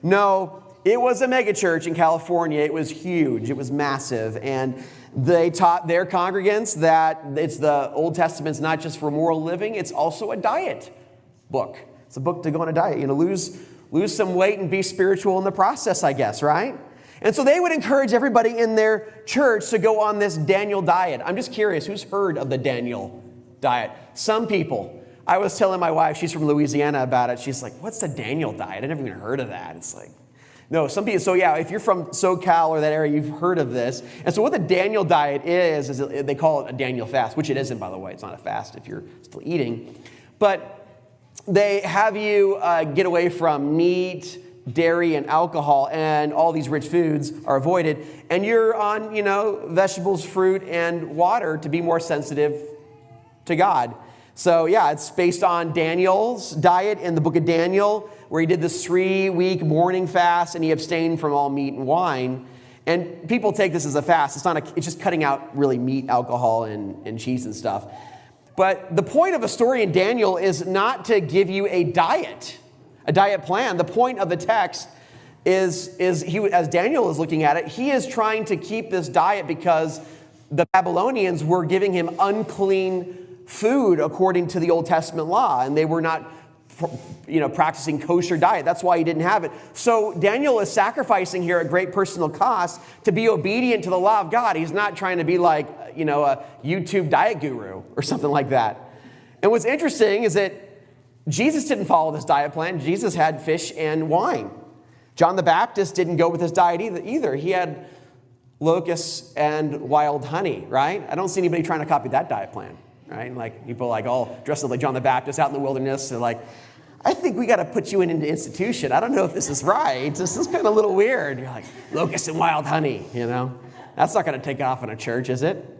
No, it was a megachurch in California. It was huge. It was massive. And they taught their congregants that it's the Old Testament's not just for moral living, it's also a diet book. It's a book to go on a diet, lose some weight and be spiritual in the process, I guess, right? And so they would encourage everybody in their church to go on this Daniel diet. I'm just curious, who's heard of the Daniel diet? Some people. I was telling my wife, she's from Louisiana, about it. She's like, what's the Daniel diet? I never even heard of that. It's like, no, some people. So yeah, if you're from SoCal or that area, you've heard of this. And so what the Daniel diet is they call it a Daniel fast, which it isn't, by the way. It's not a fast if you're still eating. But they have you get away from meat, dairy, and alcohol, and all these rich foods are avoided. And you're on, vegetables, fruit, and water to be more sensitive to God. So yeah, it's based on Daniel's diet in the book of Daniel, where he did this 3-week morning fast and he abstained from all meat and wine. And people take this as a fast. It's just cutting out really meat, alcohol, and cheese and stuff. But the point of a story in Daniel is not to give you a diet plan. The point of the text is as Daniel is looking at it, he is trying to keep this diet because the Babylonians were giving him unclean food according to the Old Testament law, and they were not practicing kosher diet. That's why he didn't have it. So Daniel is sacrificing here at great personal cost to be obedient to the law of God. He's not trying to be like, a YouTube diet guru or something like that. And what's interesting is that Jesus didn't follow this diet plan. Jesus had fish and wine. John the Baptist didn't go with his diet either. He had locusts and wild honey, right? I don't see anybody trying to copy that diet plan, right? Like people all dressed up like John the Baptist out in the wilderness. They're like, I think we got to put you in an institution. I don't know if this is right. This is kind of a little weird. You're like, locusts and wild honey, That's not going to take off in a church, is it?